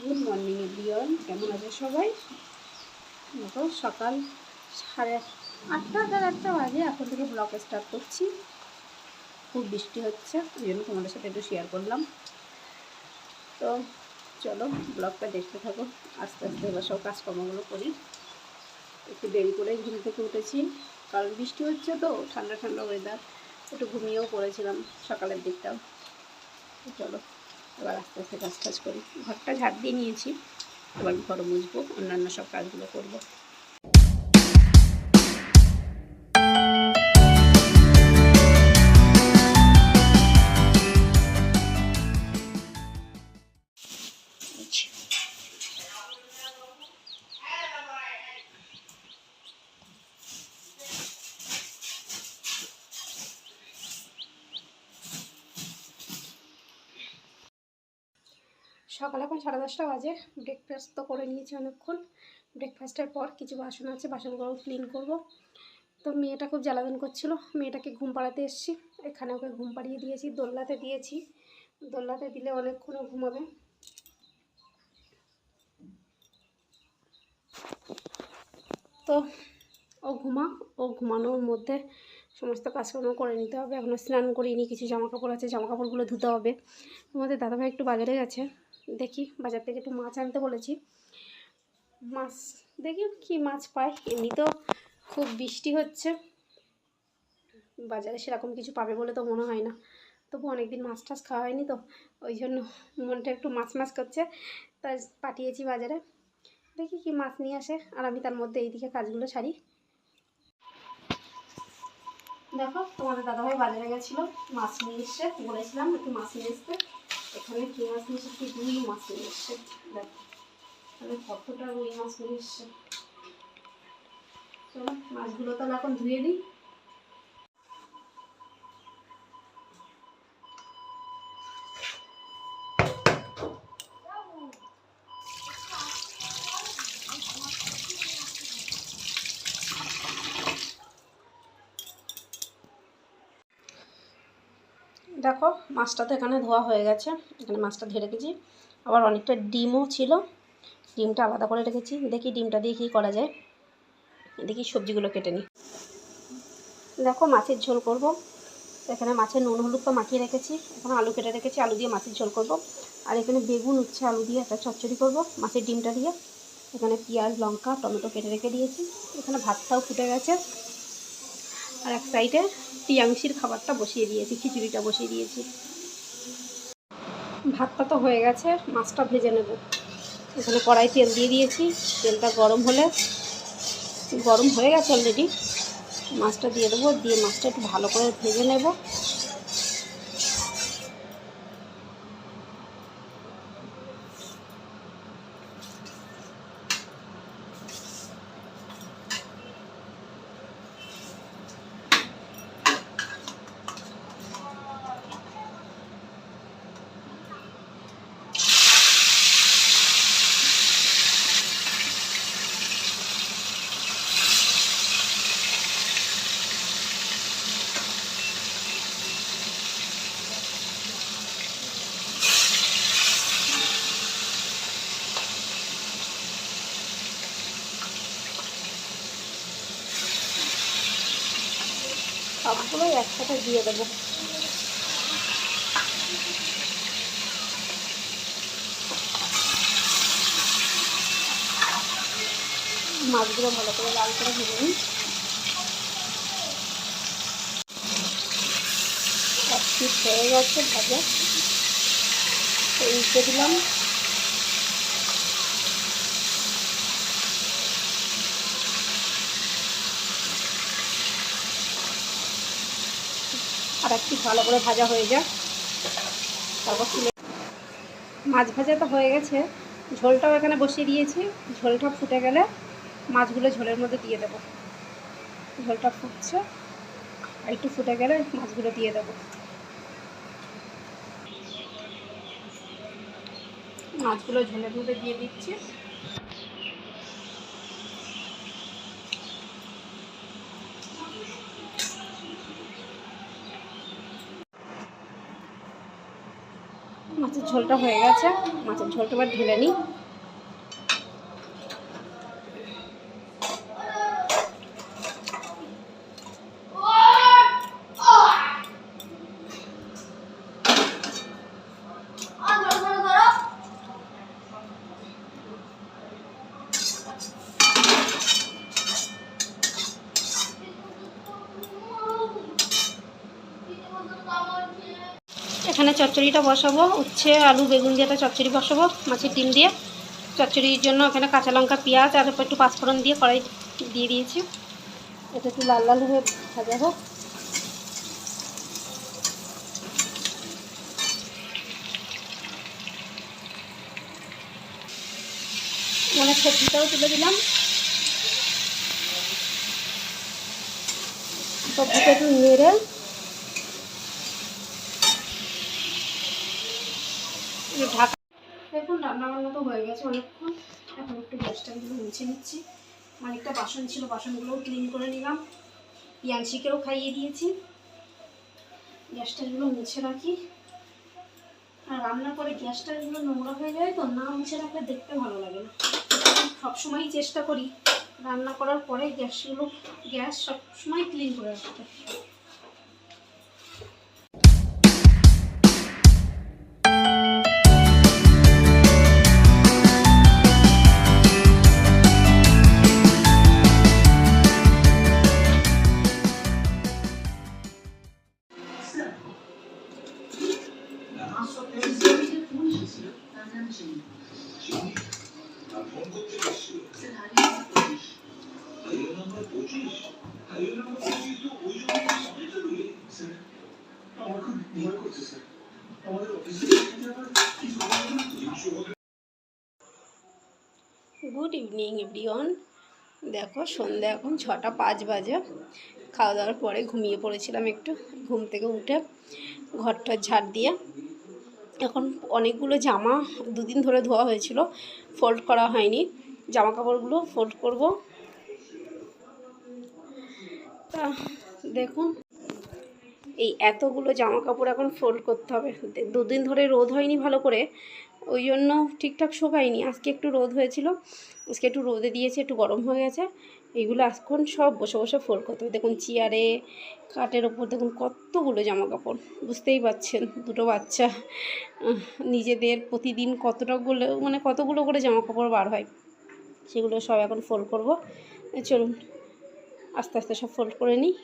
Good morning everyone, কেমন আছে সবাই? দেখো সকাল 8:30 বাজে, এখন থেকে ব্লগ স্টার্ট করছি। খুব বৃষ্টি হচ্ছে, ওই জন্য তোমাদের সাথে একটু শেয়ার করলাম। তো চলো ব্লগটা দেখতে থাকো, আস্তে আস্তে এবার সব কাজকর্মগুলো করি। একটু দেরি করে ঘুম থেকে উঠেছি, কারণ বৃষ্টি হচ্ছে তো, ঠান্ডা ঠান্ডা ওয়েদার, একটু ঘুমিয়েও পড়েছিলাম সকালের দিকটা। চলো এবার আস্তে আস্তে কাজ করি। ঘরটা ঝাড় দিয়ে নিয়েছি, এবার ঘর মুছবো, অন্যান্য সব কাজগুলো করবো। সকাল এখন 10:30 বাজে। ব্রেকফাস্ট তো করে নিয়েছি অনেকক্ষণ। ব্রেকফাস্টের পর কিছু বাসন আছে, বাসনগুলো ক্লিন করব। তো মেয়েটা খুব জ্বালাতন করছিল, মেয়েটাকে ঘুম পাড়াতে এসেছি। এখানে ওকে ঘুম পাড়িয়ে দিয়েছি, দোলনাতে দিয়েছি। দোলনাতে দিলে অনেকক্ষণও ঘুমাবে। তো ও ঘুমানোর মধ্যে সমস্ত কাজকর্ম করে নিতে হবে। এখনও স্নান করিনি, কিছু জামাকাপড় আছে, জামাকাপড়গুলো ধুতে হবে। আমাদের দাদাভাই একটু বাজারে গেছে, দেখি বাজার থেকে একটু মাছ আনতে বলেছি। মাছ দেখি কি মাছ পাই। এমনি তো খুব বৃষ্টি হচ্ছে, বাজারে সেরকম কিছু পাবে বলে তো মনে হয় না। তবু অনেকদিন মাছ টাছ খাওয়া হয়নি তো, ওই জন্য মনটা একটু মাছ মাছ করছে, তাই পাঠিয়েছি বাজারে। দেখি কি মাছ নিয়ে আসে, আর আমি তার মধ্যে এইদিকে কাজগুলো সারি। দেখো তোমাদের দাদাভাই বাজারে গেছিলো, মাছ নিয়ে এসছে, বলেছিলাম একটু মাছ নিয়ে এসছে। এখানে কী মাছ নিয়ে এসছে? রুই মাছ নিয়ে এসছে। দেখো তাহলে কতটা রুই মাছ নিয়ে এসছে। চলো মাছগুলো তাহলে এখন ধুয়ে দিই। দেখো মাছটা তো এখানে ধোয়া হয়ে গেছে, এখানে মাছটা ধুয়ে রেখেছি। আবার অনেকটা ডিমও ছিল, ডিমটা আলাদা করে রেখেছি। দেখি ডিমটা দিয়ে কী করা যায়, দেখি সবজিগুলো কেটে নিই। দেখো মাছের ঝোল করব। এখানে মাছের নুন হলুদ তো মাখিয়ে রেখেছি, এখানে আলু কেটে রেখেছি, আলু দিয়ে মাছের ঝোল করব। আর এখানে বেগুন উচ্ছে আলু দিয়ে একটা চচ্চড়ি করব মাছের ডিমটা দিয়ে। এখানে পেঁয়াজ লঙ্কা টমেটো কেটে রেখে দিয়েছি। এখানে ভাতটাও ফুটে গেছে, আর এক সাইডে টিয়াংশির খাবারটা বসিয়ে দিয়েছি, খিচুড়িটা বসিয়ে দিয়েছি। ভাতটা তো হয়ে গেছে, মাছটা ভেজে নেব। এখানে কড়াই তেল দিয়ে দিয়েছি, তেলটা গরম হয়ে গেছে অলরেডি। মাছটা দিয়ে দেবো, দিয়ে মাছটা একটু ভালো করে ভেজে নেব। সবগুলোই একসাথে দিয়ে দেবো। মাছগুলো ভালো করে লাল করে ভেজে নিই। এক পিস হয়ে গেছে ভাজা, উল্টে দিলাম। আর একটু ভালো করে ভাজা হয়ে যায়, তারপর তুলে। মাছ ভাজা তো হয়ে গেছে, ঝোলটাও এখানে বসিয়ে দিয়েছি। ঝোলটা ফুটে গেলে মাছগুলো ঝোলের মধ্যে দিয়ে দেবো। ঝোলটা ফুটছে, আর একটু ফুটে গেলে মাছগুলো দিয়ে দেবো। মাছগুলো ঝোলের মধ্যে দিয়ে দিচ্ছি। মাছের ঝোলটা হয়ে গেছে, মাছের ঝোলটা এবার ঢেলে নিই। এখানে চচ্চড়িটা বসাবো, উচ্ছে আলু বেগুন দিয়ে একটা চচ্চড়ি বসাবো মাছের ডিম দিয়ে। চচ্চড়ির জন্য এখানে কাঁচা লঙ্কা পেঁয়াজ আর একটু পাঁচফোড়ন দিয়ে কড়াই দিয়ে দিয়েছি। এটা একটু লাল লাল হয়ে ভাজা হোক। মানে সবজিটাও তুলে দিলাম, সবজিটা একটু নেড়ে ঢাকা। দেখুন রান্নাবান্না তো হয়ে গেছে অনেকক্ষণ, এখন একটু গ্যাসটাগুলো মুছে নিচ্ছি। অনেকটা বাসন ছিল, বাসনগুলোও ক্লিন করে নিলাম, ইয়ানসিকেও খাইয়ে দিয়েছি। গ্যাসটাগুলো মুছে রাখি, আর রান্না করে গ্যাসটাগুলো নোংরা হয়ে যায় তো, না মুছে রাখলে দেখতে ভালো লাগে না। সবসময়ই চেষ্টা করি রান্না করার পরে গ্যাস সবসময় ক্লিন করে রাখতে। Good evening everyone. দেখো সন্ধ্যা এখন 6:05 বাজে। খাওয়া দাওয়ার পরে ঘুমিয়ে পড়েছিলাম একটু, ঘুম থেকে উঠে ঘরটা ঝাড় দিয়ে এখন অনেকগুলো জামা দুদিন ধরে ধোয়া হয়েছিল, ফোল্ড করা হয়নি, জামা কাপড়গুলো ফোল্ড করব। তা দেখুন এই এতগুলো জামা কাপড় এখন ফোল্ড করতে হবে। দুদিন ধরে রোদ হয়নি ভালো করে, ওই জন্য ঠিকঠাক শুকায়নি। আজকে একটু রোদ হয়েছিল, আজকে একটু রোদে দিয়েছে, একটু গরম হয়ে গেছে। এইগুলো এখন সব বসে বসে ফোল্ড করতে হবে। দেখুন চেয়ারে খাটের ওপর দেখুন কতগুলো জামা কাপড়, বুঝতেই পারছেন দুটো বাচ্চা, নিজেদের প্রতিদিন কতগুলো করে জামা কাপড় বার হয়, সেগুলো সব এখন ফোল্ড করব। চলুন আস্তে আস্তে সব ফোল্ড করে নিই।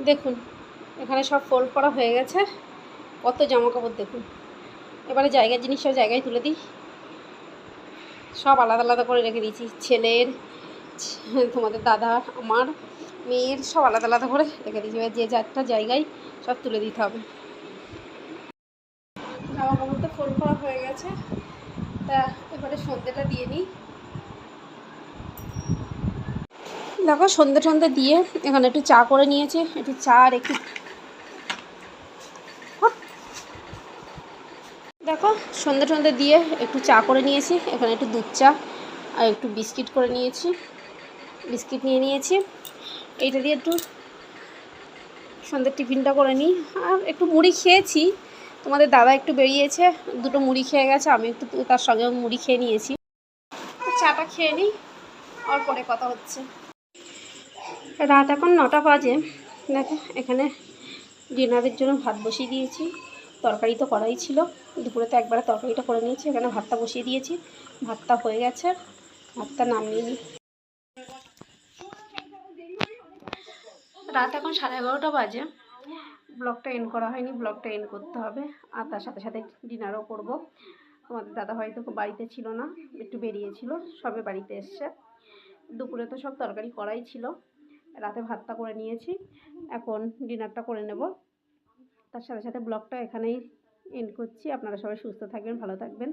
দেখুন এখানে সব ফোল্ড করা হয়ে গেছে, কত জামা কাপড় দেখুন। এবারে জায়গার জিনিস সব জায়গায় তুলে দিই, সব আলাদা আলাদা করে রেখে দিয়েছি, ছেলের, তোমাদের দাদা, আমার, মেয়ের, সব আলাদা আলাদা করে রেখে দিয়েছি। এবার যে যারটা জায়গায় সব তুলে দিতে হবে। জামা কাপড় তো ফোল্ড করা হয়ে গেছে, তা এবারে সন্ধ্যেটা দিয়ে নিই। দেখো সন্ধ্যে দিয়ে এখানে একটু চা করে নিয়েছি, একটু চা আর একটু, দেখো সন্ধ্যে দিয়ে একটু চা করে নিয়েছি, এখানে একটু দুধ চা আর একটু বিস্কিট করে নিয়েছি, বিস্কিট নিয়ে নিয়েছি। এইটা দিয়ে একটু সন্ধ্যের টিফিনটা করে নিই। আর একটু মুড়ি খেয়েছি, তোমাদের দাদা একটু বেরিয়েছে, দুটো মুড়ি খেয়ে গেছে, আমি একটু তার সঙ্গে মুড়ি খেয়ে নিয়েছি। চাটা খেয়ে নিই, আর পরে কথা হচ্ছে। রাত এখন 9টা বাজে। দেখো এখানে ডিনারের জন্য ভাত বসিয়ে দিয়েছি, তরকারি তো করাই ছিল, দুপুরে তো একবারে তরকারিটা করে নিয়েছি। এখানে ভাতটা বসিয়ে দিয়েছি, ভাতটা হয়ে গেছে, ভাতটা নামিয়ে নিই। রাত এখন 11:30 বাজে, ব্লগটা এন্ড করা হয়নি, ব্লগটা এন্ড করতে হবে। আর তার সাথে সাথে ডিনারও করব। আমাদের দাদা হয়তো বাড়িতে ছিল না, একটু বেরিয়েছিল, সবে বাড়িতে এসছে। দুপুরে তো সব তরকারি করাই ছিল, রাতে ভাতটা করে নিয়েছি, এখন ডিনারটা করে নেব। তার সাথে সাথে ব্লগটা এখানেই এন্ড করছি। আপনারা সবাই সুস্থ থাকবেন, ভালো থাকবেন,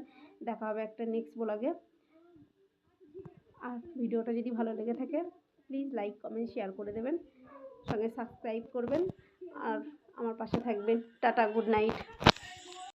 দেখা হবে একটা নেক্সট ব্লগে। আর ভিডিওটা যদি ভালো লেগে থাকে প্লিজ লাইক কমেন্ট শেয়ার করে দেবেন, সঙ্গে সাবস্ক্রাইব করবেন আর আমার পাশে থাকবেন। Tata, good night.